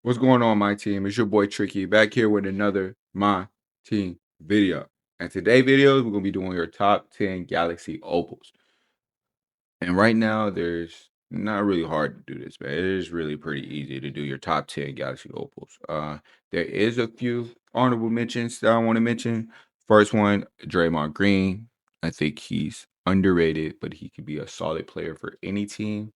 What's going on, my team? It's your boy Tricky back here with another My Team video. And today video, we're gonna be doing your top 10 Galaxy Opals. And right now, there's not really hard to do this, man. It is really pretty easy to do your top 10 Galaxy Opals. There is a few honorable mentions that I want to mention. First one, Draymond Green. I think he's underrated, but he could be a solid player for any team.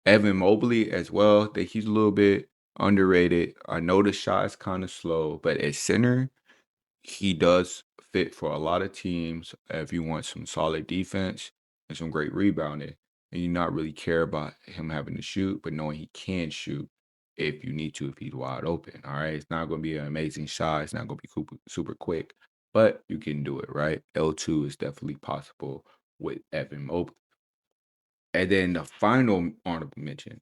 Evan Mobley as well. Think he's a little bit underrated. I know the shot is kind of slow, but at center, he does fit for a lot of teams. If you want some solid defense and some great rebounding, and you not really care about him having to shoot, but knowing he can shoot if you need to, if he's wide open. All right. It's not going to be an amazing shot. It's not going to be super quick, but you can do it, right? L2 is definitely possible with Evan Mobley. And then the final honorable mention,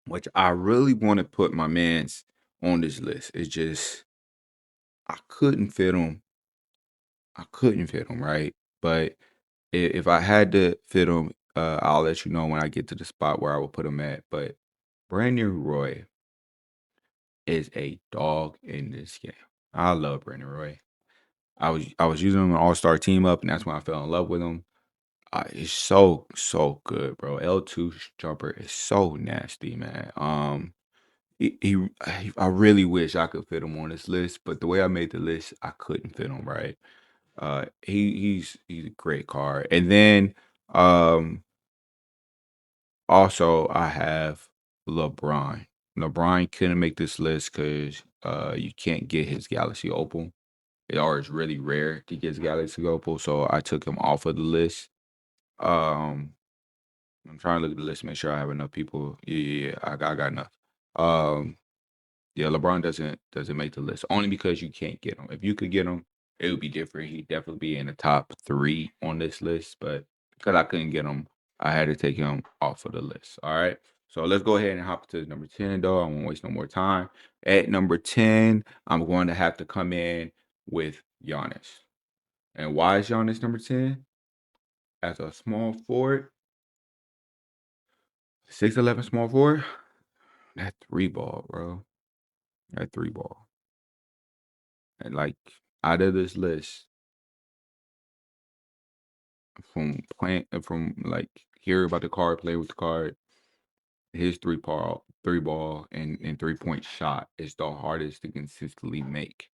which I really want to put my man's on this list. It's just I couldn't fit him. I couldn't fit him, right? But if I had to fit him, I'll let you know when I get to the spot where I will put him at. But Brandon Roy is a dog in this game. I love Brandon Roy. I was using him an all-star team up, and that's when I fell in love with him. It's so good, bro. L2 jumper is so nasty, man. I really wish I could fit him on this list, but the way I made the list, I couldn't fit him right. He's a great card. And then also I have LeBron. LeBron couldn't make this list because you can't get his Galaxy Opal. It's really rare to get his Galaxy Opal, so I took him off of the list. Um I'm trying to look at the list, make sure I have enough people. Yeah, I got enough. Um Yeah, LeBron doesn't make the list only because you can't get him. If you could get him, it would be different. He'd definitely be in the top 3 on this list, but because I couldn't get him, I had to take him off of the list. All right. So let's go ahead and hop to number 10, though. I won't waste no more time. At number 10, I'm going to have to come in with Giannis. And why is Giannis number 10? As a small forward, 6'11" small forward, that three ball, bro. That three ball. And like out of this list, from like hearing about the card, play with the card, his three ball and 3-point shot is the hardest to consistently make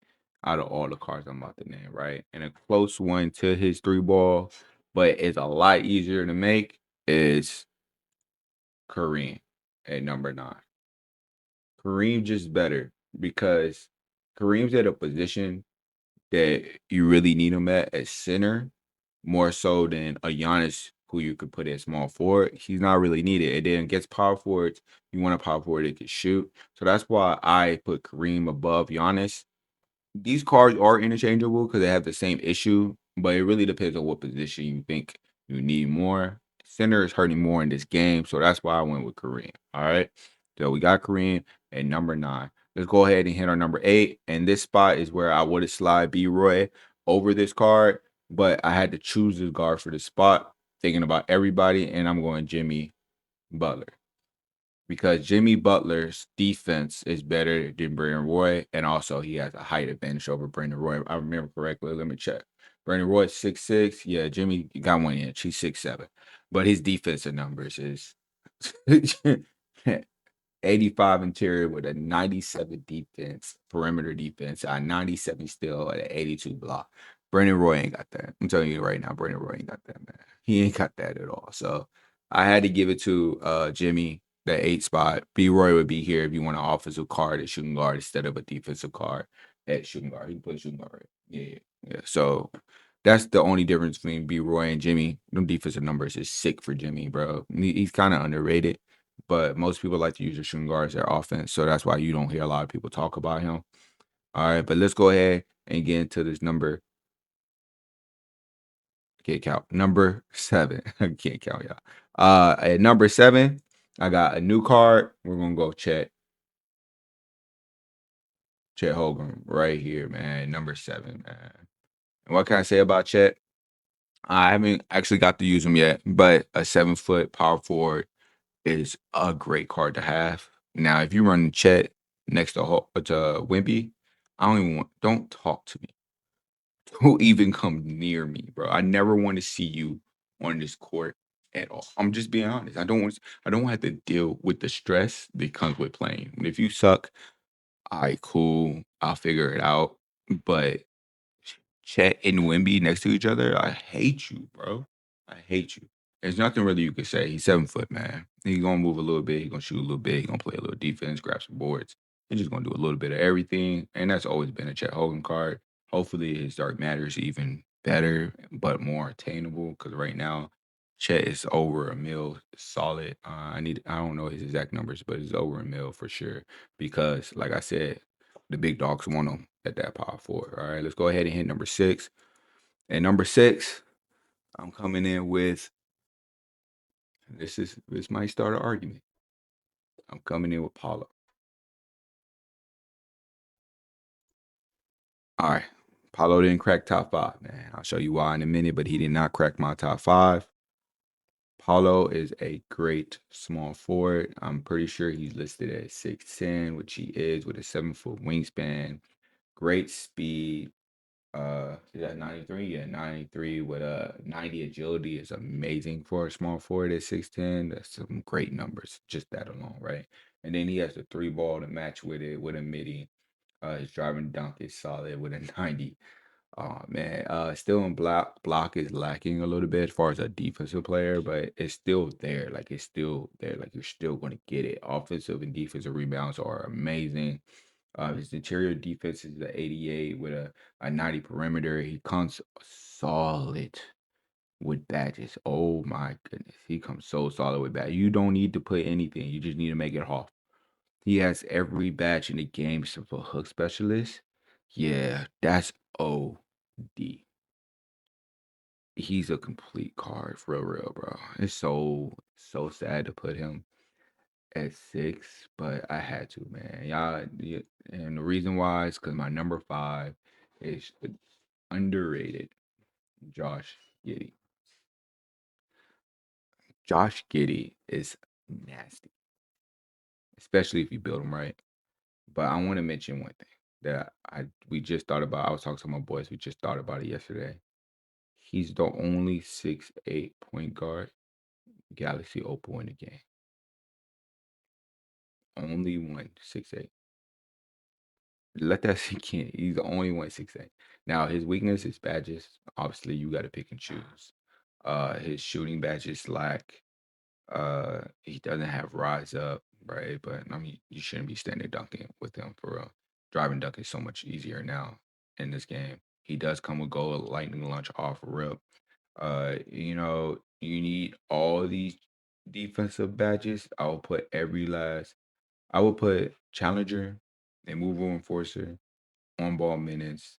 out of all the cards I'm about to name, right? And a close one to his three ball, but it's a lot easier to make is Kareem at number 9. Kareem just better because Kareem's at a position that you really need him at center, more so than a Giannis who you could put at small forward. He's not really needed. And then against power forwards, you want a power forward that can shoot. So that's why I put Kareem above Giannis. These cards are interchangeable because they have the same issue, but it really depends on what position you think you need more. Center is hurting more in this game, so that's why I went with Kareem. All right. So we got Kareem at number 9. Let's go ahead and hit our number 8. And this spot is where I would have slide B Roy over this card, but I had to choose this guard for the spot, thinking about everybody, and I'm going Jimmy Butler because Jimmy Butler's defense is better than Brandon Roy, and also he has a height advantage over Brandon Roy. I remember correctly. Let me check. Brandon Roy 6'6". Yeah, Jimmy got 1 inch. He's 6'7". But his defensive numbers is 85 interior with a 97 defense, perimeter defense, a 97 still, at an 82 block. Brandon Roy ain't got that. I'm telling you right now, Brandon Roy ain't got that, man. He ain't got that at all. So I had to give it to Jimmy, the 8 spot. B Roy would be here if you want an offensive card at shooting guard instead of a defensive card at shooting guard. He can play shooting guard. Right? Yeah. So that's the only difference between B Roy and Jimmy. Them defensive numbers is sick for Jimmy, bro. He's kind of underrated, but most people like to use the shooting guards as their offense. So that's why you don't hear a lot of people talk about him. All right, but let's go ahead and get into this number. Can't count. Number 7. I can't count, y'all. At number 7, I got a new card. We're gonna go Chet Hogan right here, man. Number 7, man. And what can I say about Chet? I haven't actually got to use him yet, but a 7-foot power forward is a great card to have. Now, if you run Chet next to Wimby. I don't even want. Don't talk to me. Don't even come near me, bro. I never want to see you on this court at all. I'm just being honest. I don't have to deal with the stress that comes with playing. And if you suck, all right, cool. I'll figure it out. But Chet and Wimby next to each other, I hate you, bro. I hate you. There's nothing really you can say. He's 7 foot, man. He's gonna move a little bit. He's gonna shoot a little bit. He's gonna play a little defense, grab some boards. He's just gonna do a little bit of everything. And that's always been a Chet Hogan card. Hopefully his dark matter is even better, but more attainable. Because right now, Chet is over a mil solid. I don't know his exact numbers, but it's over a mil for sure. Because like I said, the big dogs want him at that power forward. All right, let's go ahead and hit number 6. And number 6, I'm coming in with this might start an argument. I'm coming in with Paulo. All right. Paulo didn't crack top 5, man. I'll show you why in a minute, but he did not crack my top 5. Paulo is a great small forward. I'm pretty sure he's listed at 6'10, which he is with a 7-foot wingspan. Great speed. Is that 93? Yeah, 93 with a 90 agility is amazing for a small forward at 6'10. That's some great numbers, just that alone, right? And then he has the 3 ball to match with it with a midi. His driving dunk is solid with a 90. Oh man, still in block is lacking a little bit as far as a defensive player, but it's still there. Like it's still there. Like you're still going to get it. Offensive and defensive rebounds are amazing. His interior defense is the 88 with a 90 perimeter. He comes solid with badges. Oh my goodness. He comes so solid with badges. You don't need to put anything. You just need to make it off. He has every badge in the game except for hook specialist. Yeah, that's OD. He's a complete card for real, bro. It's so sad to put him at 6, but I had to, man. And the reason why is because my number 5 is underrated. Josh Giddey. Josh Giddey is nasty, especially if you build him right. But I want to mention one thing that we just thought about. I was talking to my boys. We just thought about it yesterday. He's the only 6'8" point guard Galaxy Opal in the game. Only one 6'8". Let that sink in. He's the only one 6'8". Now his weakness is badges. Obviously, you got to pick and choose. His shooting badges lack. He doesn't have rise up, right? But I mean, you shouldn't be standing dunking with him for real. Driving dunk is so much easier now in this game. He does come with goal lightning launch off rip. You need all these defensive badges. I will put challenger and move enforcer on ball minutes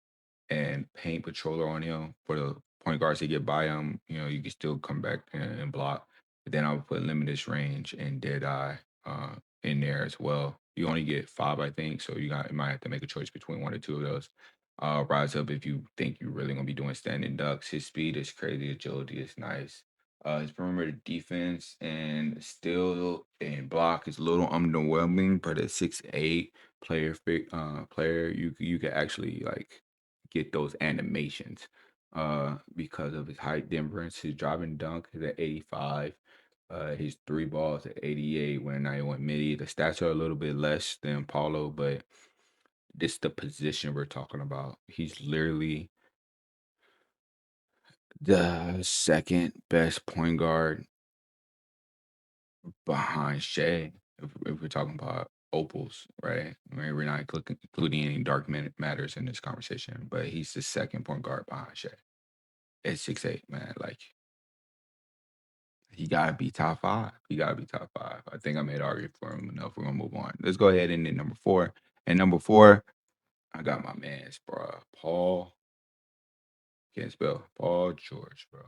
and paint patroller on him for the point guards to get by him. You can still come back and block. But then I would put limitless range and dead eye in there as well. You only get 5, I think, so you might have to make a choice between 1 or 2 of those. Rise up if you think you're really gonna be doing standing ducks. His speed is crazy, agility is nice. His perimeter defense and steal and block is a little underwhelming, but at 6'8" player, you can actually like get those animations because of his height difference. His driving dunk is at 85. His 3 balls at 88 when I went midi. The stats are a little bit less than Paulo, but this the position we're talking about. He's literally the second best point guard behind Shea. If we're talking about opals, right? I mean, we're not including any matters in this conversation, but he's the second point guard behind Shea at 6'8", man. Like he gotta be top 5. He gotta be top 5. I think I made an argument for him enough. We're gonna move on. Let's go ahead and then number 4. And number 4, I got my man's bro. Paul. Can't spell. Paul George, bro.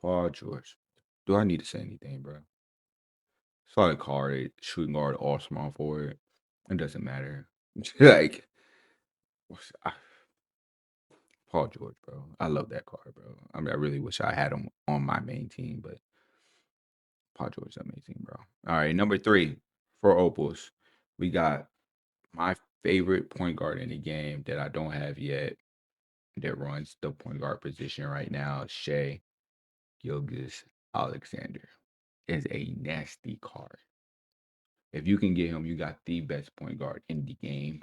Paul George. Do I need to say anything, bro? Solid card, shooting guard, all small forward. It doesn't matter. Like, I, Paul George, bro. I love that card, bro. I mean, I really wish I had him on my main team, but Paul George is amazing, bro. All right, number 3 for Opals, we got my favorite point guard in the game that I don't have yet that runs the point guard position right now, Shea Gilgeous Alexander, is a nasty card. If you can get him, you got the best point guard in the game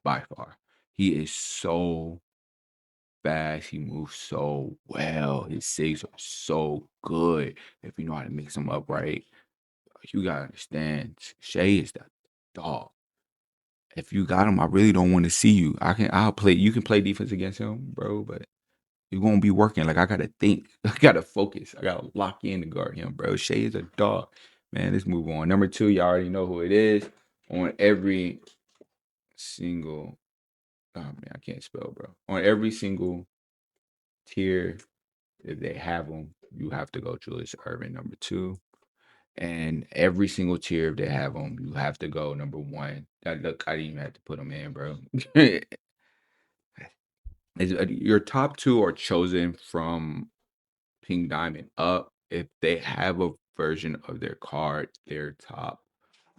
by far. He is so fast. He moves so well. His sigs are so good. If you know how to mix them up right, you gotta understand. Shea is the dog. If you got him, I really don't want to see you. I'll play. You can play defense against him, bro, but you won't be working. Like I gotta think. I gotta focus. I gotta lock in to guard him, bro. Shea is a dog. Man, let's move on. Number two, y'all already know who it is. On every single, oh man, I can't spell, bro. On every single tier, if they have them, you have to go Julius Irvin number two. And every single tier, if they have them, you have to go number one. That look, I didn't even have to put them in, bro. Your top two are chosen from Pink Diamond up. If they have a version of their card, their top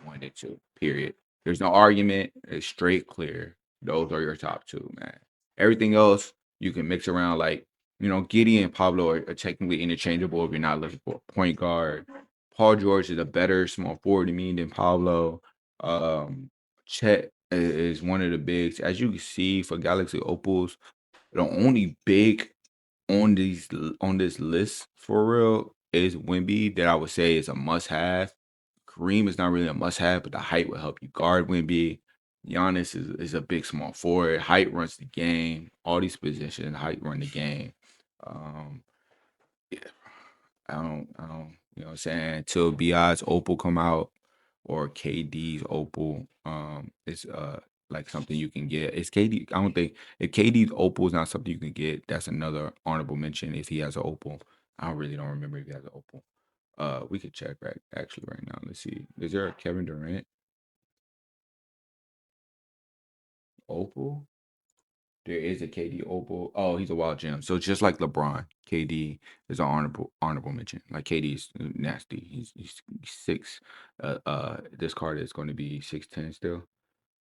one and two, period. There's no argument. It's straight clear. Those are your top two, man. Everything else you can mix around. Like, Gideon and Pablo are technically interchangeable if you're not looking for a point guard. Paul George is a better small forward to me than Pablo. Chet is one of the bigs. As you can see for Galaxy Opals, the only big on this list for real is Wimby that I would say is a must have. Kareem is not really a must have, but the height will help you guard Wimby. Giannis is a big small forward. Height runs the game. All these positions, height run the game. Um, yeah, I don't, you know what I'm saying? Until BI's Opal come out or KD's Opal, it's like something you can get. It's KD. I don't think if KD's Opal is not something you can get, that's another honorable mention if he has an Opal. I really don't remember if he has an Opal. We could check right actually right now. Let's see. Is there a Kevin Durant Opal? There is a KD Opal. Oh, he's a wild gem. So just like LeBron, KD is an honorable mention. Like KD is nasty. He's six. This card is going to be 6'10" still.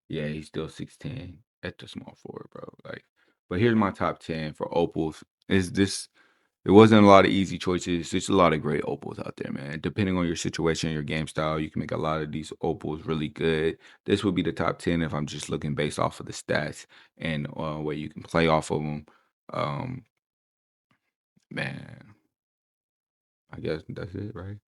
Yeah, he's still 6'10" at the small forward, bro. Like, but here's my top 10 for opals. Is this There wasn't a lot of easy choices. There's a lot of great opals out there, man. Depending on your situation, your game style, you can make a lot of these opals really good. This would be the top 10 if I'm just looking based off of the stats and where you can play off of them. Um, man, I guess that's it, right?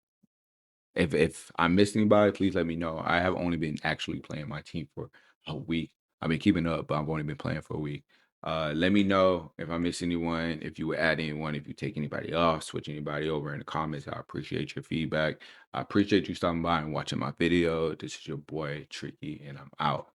If I missed anybody, please let me know. I have only been actually playing my team for a week. I've been keeping up, but I've only been playing for a week. Let me know if I miss anyone, if you would add anyone, if you take anybody off, switch anybody over in the comments. I appreciate your feedback. I appreciate you stopping by and watching my video. This is your boy Tricky, and I'm out.